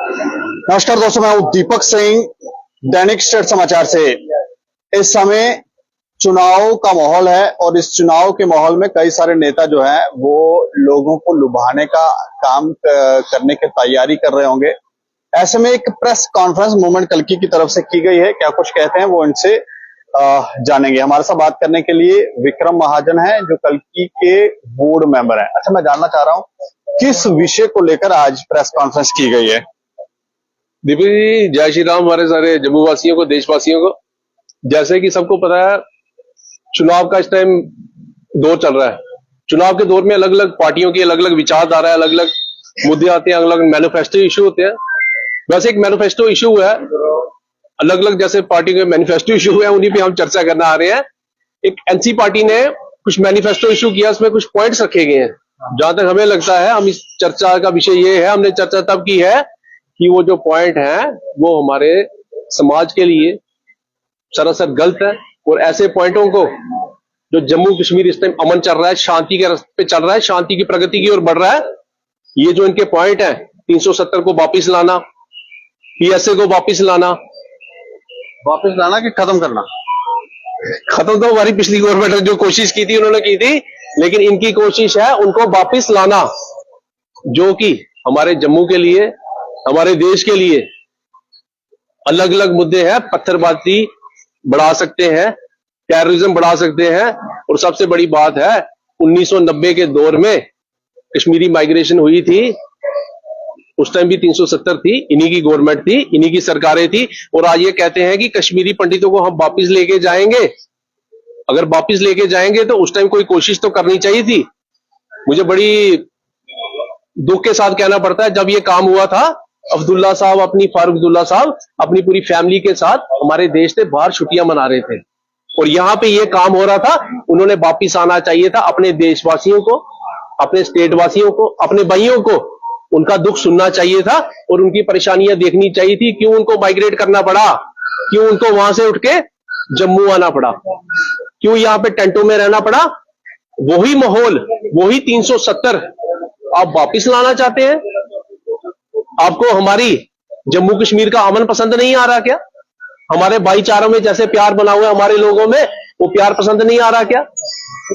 नमस्कार दोस्तों, मैं हूं दीपक सिंह, दैनिक स्टेट समाचार से। इस समय चुनाव का माहौल है और इस चुनाव के माहौल में कई सारे नेता जो हैं वो लोगों को लुभाने का काम करने की तैयारी कर रहे होंगे। ऐसे में एक प्रेस कॉन्फ्रेंस मूवमेंट कल्की की तरफ से की गई है। क्या कुछ कहते हैं वो इनसे जानेंगे। हमारे साथ बात करने के लिए विक्रम महाजन है जो कल्की के बोर्ड मेंबर है। अच्छा, मैं जानना चाह रहा हूँ किस विषय को लेकर आज प्रेस कॉन्फ्रेंस की गई है। दीपक जी, जय श्री राम। हमारे सारे जम्मू वासियों को, देशवासियों को, जैसे कि सबको पता है, चुनाव का इस टाइम दौर चल रहा है। चुनाव के दौर में अलग अलग पार्टियों की अलग अलग विचारधारा है, अलग अलग मुद्दे आते हैं, अलग अलग मैनिफेस्टो इश्यू होते हैं। वैसे एक मैनिफेस्टो इश्यू है, अलग अलग जैसे पार्टी के मैनिफेस्टो इश्यू है, उन्हीं पे हम चर्चा करने आ रहे हैं। एक एनसी पार्टी ने कुछ मैनिफेस्टो इश्यू किया, उसमें कुछ पॉइंट्स रखे गए हैं। जहां तक हमें लगता है, हम इस चर्चा का विषय ये है, हमने चर्चा तब की है कि वो जो पॉइंट है वो हमारे समाज के लिए सरासर गलत है। और ऐसे पॉइंटों को, जो जम्मू कश्मीर इस टाइम अमन चल रहा है, शांति के रास्ते पे चल रहा है, शांति की प्रगति की ओर बढ़ रहा है, ये जो इनके पॉइंट है, 370 को वापिस लाना, पीएसए को वापिस लाना कि खत्म करना? खत्म तो हमारी पिछली गवर्नमेंट ने जो कोशिश की थी उन्होंने की थी, लेकिन इनकी कोशिश है उनको वापिस लाना, जो कि हमारे जम्मू के लिए, हमारे देश के लिए अलग अलग मुद्दे हैं। पत्थरबाजी बढ़ा सकते हैं, टेररिज्म बढ़ा सकते हैं, और सबसे बड़ी बात है 1990 के दौर में कश्मीरी माइग्रेशन हुई थी, उस टाइम भी 370 थी, इन्हीं की गवर्नमेंट थी, इन्हीं की सरकारें थी। और आज ये कहते हैं कि कश्मीरी पंडितों को हम वापिस लेके जाएंगे। अगर वापिस लेके जाएंगे तो उस टाइम कोई कोशिश तो करनी चाहिए थी। मुझे बड़ी दुख के साथ कहना पड़ता है, जब ये काम हुआ था, अब्दुल्ला साहब, फारूक अब्दुल्ला साहब अपनी पूरी फैमिली के साथ हमारे देश से बाहर छुट्टियां मना रहे थे, और यहां पे ये काम हो रहा था। उन्होंने वापिस आना चाहिए था। अपने देशवासियों को, अपने स्टेट वासियों को, अपने भाइयों को उनका दुख सुनना चाहिए था और उनकी परेशानियां देखनी चाहिए थी। क्यों उनको माइग्रेट करना पड़ा, क्यों उनको वहां से उठ के जम्मू आना पड़ा, क्यों यहां पे टेंटों में रहना पड़ा? वही माहौल, वही 370 आप वापिस लाना चाहते हैं? आपको हमारी जम्मू कश्मीर का अमन पसंद नहीं आ रहा क्या? हमारे भाईचारों में जैसे प्यार बना हुआ है हमारे लोगों में, वो प्यार पसंद नहीं आ रहा क्या?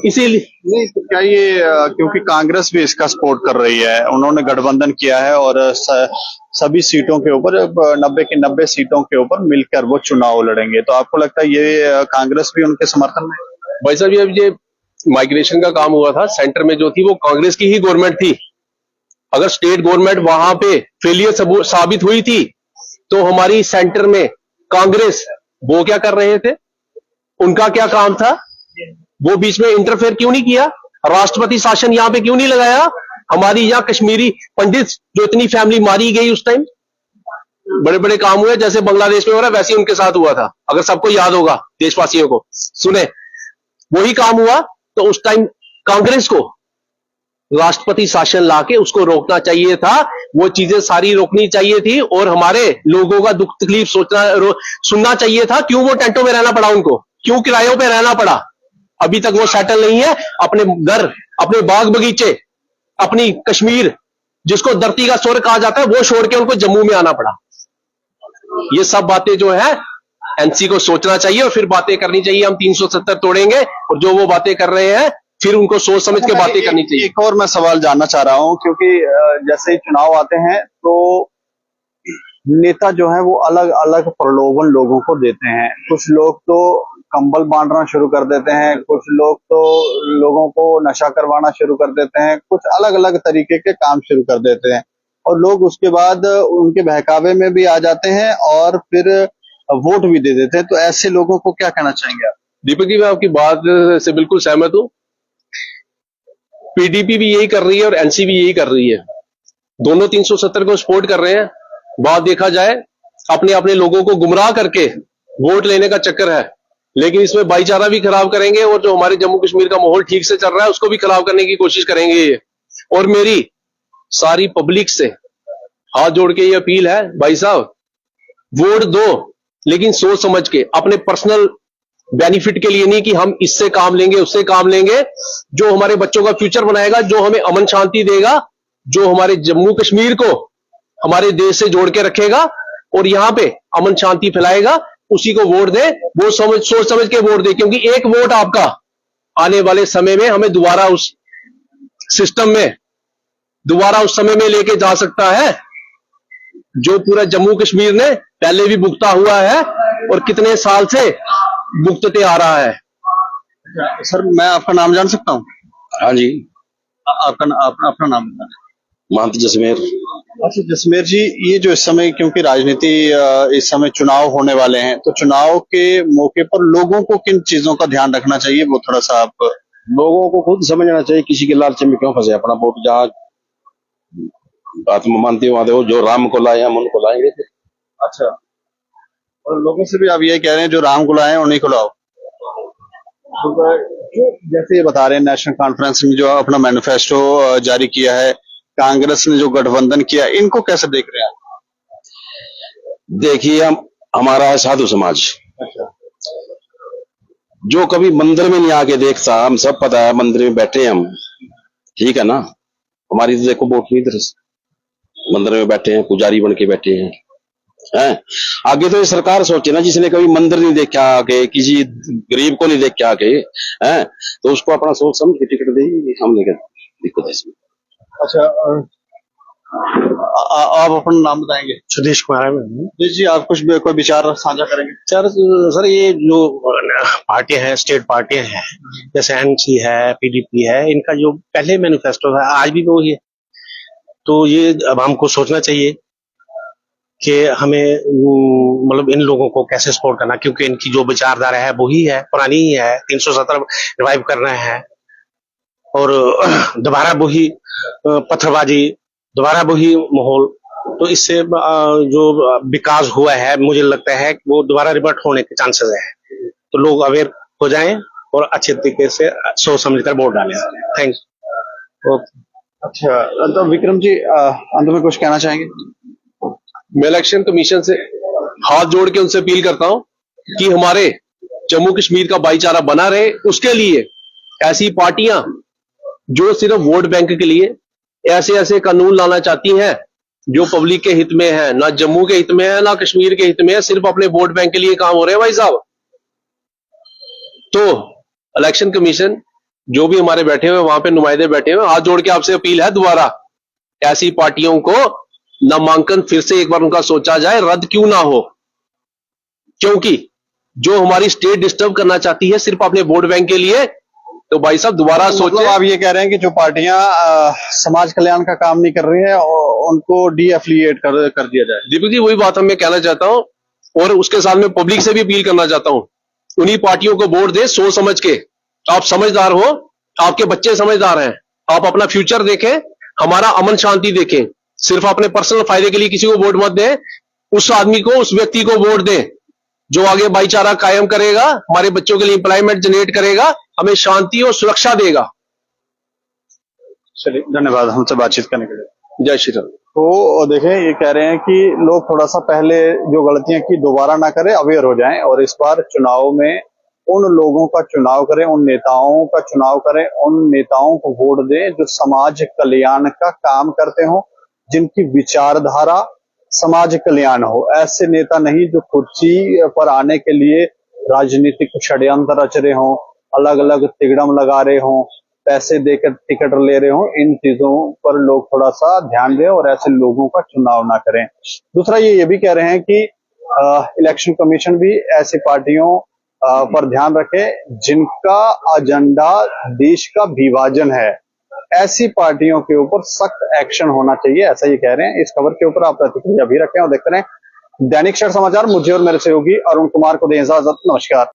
इसीलिए नहीं तो क्या ये क्योंकि कांग्रेस भी इसका सपोर्ट कर रही है, उन्होंने गठबंधन किया है और सभी सीटों के ऊपर, 90 की 90 सीटों के ऊपर मिलकर वो चुनाव लड़ेंगे, तो आपको लगता है ये कांग्रेस भी उनके समर्थन में? भाई साहब, ये माइग्रेशन का काम हुआ था, सेंटर में जो थी वो कांग्रेस की ही गवर्नमेंट थी। अगर स्टेट गवर्नमेंट वहां पे फेलियर साबित हुई थी तो हमारी सेंटर में कांग्रेस, वो क्या कर रहे थे? उनका क्या काम था? वो बीच में इंटरफेयर क्यों नहीं किया? राष्ट्रपति शासन यहां पे क्यों नहीं लगाया? हमारी यहाँ कश्मीरी पंडित जो इतनी फैमिली मारी गई उस टाइम, बड़े बड़े काम हुए, जैसे बांग्लादेश में हो रहा है वैसे ही उनके साथ हुआ था। अगर सबको याद होगा, देशवासियों को सुने, वही काम हुआ। तो उस टाइम कांग्रेस को राष्ट्रपति शासन लाके उसको रोकना चाहिए था, वो चीजें सारी रोकनी चाहिए थी, और हमारे लोगों का दुख तकलीफ सुनना चाहिए था। क्यों वो टेंटों में रहना पड़ा उनको, क्यों किरायों पे रहना पड़ा? अभी तक वो सेटल नहीं है। अपने घर, अपने बाग बगीचे, अपनी कश्मीर जिसको धरती का स्वर्ग कहा जाता है, वो छोड़ के उनको जम्मू में आना पड़ा। ये सब बातें जो है एनसी को सोचना चाहिए और फिर बातें करनी चाहिए। हम 370 तोड़ेंगे, और जो वो बातें कर रहे हैं फिर उनको सोच समझ के बातें करनी चाहिए। एक और मैं सवाल जानना चाह रहा हूं, क्योंकि जैसे चुनाव आते हैं तो नेता जो है वो अलग अलग प्रलोभन लोगों को देते हैं। कुछ लोग तो कंबल बांटना शुरू कर देते हैं, कुछ लोग तो लोगों को नशा करवाना शुरू कर देते हैं, कुछ अलग अलग तरीके के काम शुरू कर देते हैं, और लोग उसके बाद उनके बहकावे में भी आ जाते हैं और फिर वोट भी दे देते हैं। तो ऐसे लोगों को क्या कहना चाहेंगे आप? दीपक जी, मैं आपकी बात से बिल्कुल सहमत हूं। पीडीपी भी यही कर रही है और एनसी भी यही कर रही है। दोनों 370 को सपोर्ट कर रहे हैं। बात देखा जाए, अपने अपने लोगों को गुमराह करके वोट लेने का चक्कर है, लेकिन इसमें भाईचारा भी खराब करेंगे, और जो हमारे जम्मू कश्मीर का माहौल ठीक से चल रहा है उसको भी खराब करने की कोशिश करेंगे ये। और मेरी सारी पब्लिक से हाथ जोड़ के ये अपील है, भाई साहब, वोट दो, लेकिन सोच समझ के, अपने पर्सनल बेनिफिट के लिए नहीं कि हम इससे काम लेंगे उससे काम लेंगे। जो हमारे बच्चों का फ्यूचर बनाएगा, जो हमें अमन शांति देगा, जो हमारे जम्मू कश्मीर को हमारे देश से जोड़ के रखेगा और यहाँ पे अमन शांति फैलाएगा, उसी को वोट दे। वो सोच समझ के वोट दे, क्योंकि एक वोट आपका आने वाले समय में हमें दोबारा उस सिस्टम में, दोबारा उस समय में लेके जा सकता है जो पूरा जम्मू कश्मीर ने पहले भी भुगता हुआ है और कितने साल से भुगतते आ रहा है। सर, मैं आपका नाम जान सकता हूँ? हाँ जी, अपना नाम बताएं। महंत जसमेर। अच्छा जसमेर जी, ये जो इस समय, क्योंकि राजनीति इस समय चुनाव होने वाले हैं, तो चुनाव के मौके पर लोगों को किन चीजों का ध्यान रखना चाहिए, वो थोड़ा सा आप। लोगों को खुद समझना चाहिए, किसी के लालच में क्यों फंसे। अपना वोट जहाँ आत्मा मानते हो वहां दो, जो राम को लाए हम उनको लाएंगे। अच्छा, और लोगों से भी आप ये कह रहे हैं जो राम को लाए उन्हीं को लाओ। तो जो जैसे ये बता रहे हैं, नेशनल कॉन्फ्रेंस ने जो अपना मैनिफेस्टो जारी किया है, कांग्रेस ने जो गठबंधन किया, इनको कैसे देख रहे हैं आप? देखिए, हमारा है साधु समाज, अच्छा, जो कभी मंदिर में नहीं आके देखता। हम सब पता है, मंदिर में बैठे हैं हम, ठीक है ना। हमारी तो देखो वोट नहीं, इधर मंदिर में बैठे हैं, पुजारी बन के बैठे हैं। आगे तो ये सरकार सोचे ना, जिसने कभी मंदिर नहीं देखा आके, किसी गरीब को नहीं देखा आके, हैं, तो उसको अपना सोच समझ के टिकट देगी। हमने क्या दिक्कत है इसमें? अच्छा, आप अपना नाम बताएंगे? सुदेश कुमार है। जी, आप कुछ कोई विचार साझा करेंगे? सर ये जो पार्टियां हैं, स्टेट पार्टियां हैं, जैसे एनसी है, पीडीपी है, इनका जो पहले मैनिफेस्टो है आज भी वही है। तो ये अब हमको सोचना चाहिए कि हमें मतलब इन लोगों को कैसे सपोर्ट करना, क्योंकि इनकी जो विचारधारा है वही है, पुरानी ही है। 370 रिवाइव करना है और दोबारा वही पत्थरबाजी, दोबारा वही माहौल। तो इससे जो विकास हुआ है, मुझे लगता है कि वो दोबारा रिवर्ट होने के चांसेस है। तो लोग अवेयर हो जाएं और अच्छे तरीके से सोच समझकर वोट डालें। थैंक्स। अच्छा, तो विक्रम जी, अंत में कुछ कहना चाहेंगे? मैं इलेक्शन कमीशन से हाथ जोड़ के उनसे अपील करता हूं कि हमारे जम्मू कश्मीर का भाईचारा बना रहे। उसके लिए ऐसी पार्टियां जो सिर्फ वोट बैंक के लिए ऐसे ऐसे कानून लाना चाहती हैं जो पब्लिक के हित में है, ना जम्मू के हित में है, ना कश्मीर के हित में है, सिर्फ अपने वोट बैंक के लिए काम हो रहे हैं भाई साहब। तो इलेक्शन कमीशन जो भी हमारे बैठे हुए वहां पे नुमाइंदे बैठे हुए, हाथ जोड़ के आपसे अपील है, दोबारा ऐसी पार्टियों को नामांकन फिर से एक बार उनका सोचा जाए, रद्द क्यों ना हो। क्योंकि जो हमारी स्टेट डिस्टर्ब करना चाहती है सिर्फ अपने वोट बैंक के लिए, तो भाई साहब दोबारा सोचें। आप ये कह रहे हैं कि जो पार्टियां समाज कल्याण का काम नहीं कर रही हैं, उनको डीएफिलिएट कर दिया जाए। दीपक जी, वही बात मैं कहना चाहता हूं और उसके साथ में पब्लिक से भी अपील करना चाहता हूं, उन्हीं पार्टियों को वोट दे सोच समझ के। आप समझदार हो, आपके बच्चे समझदार हैं, आप अपना फ्यूचर देखें, हमारा अमन शांति देखें। सिर्फ अपने पर्सनल फायदे के लिए किसी को वोट मत दें। उस आदमी को, उस व्यक्ति को वोट दें जो आगे भाईचारा कायम करेगा, हमारे बच्चों के लिए एम्प्लॉयमेंट जनरेट करेगा, हमें शांति और सुरक्षा देगा। चलिए, धन्यवाद हमसे बातचीत करने के लिए। जय श्री राम। तो देखें, ये कह रहे हैं कि लोग थोड़ा सा पहले जो गलतियां की दोबारा ना करें, अवेयर हो जाएं और इस बार चुनाव में उन लोगों का चुनाव करें, उन नेताओं का चुनाव करें, उन नेताओं को वोट दें जो समाज कल्याण का काम करते हों, जिनकी विचारधारा समाज कल्याण हो। ऐसे नेता नहीं जो कुर्सी पर आने के लिए राजनीतिक षड्यंत्र रच रहे हों, अलग अलग तिगड़म लगा रहे हों, पैसे देकर टिकट ले रहे हों। इन चीजों पर लोग थोड़ा सा ध्यान दें और ऐसे लोगों का चुनाव ना करें। दूसरा ये भी कह रहे हैं कि इलेक्शन कमीशन भी ऐसी पार्टियों पर ध्यान रखे जिनका एजेंडा देश का विभाजन है। ऐसी पार्टियों के ऊपर सख्त एक्शन होना चाहिए, ऐसा ये कह रहे हैं। इस खबर के ऊपर आप प्रतिक्रिया भी रखें और देखते रहें दैनिक क्षण समाचार। मुझे और मेरे सहयोगी अरुण कुमार को दें इजाजत। नमस्कार।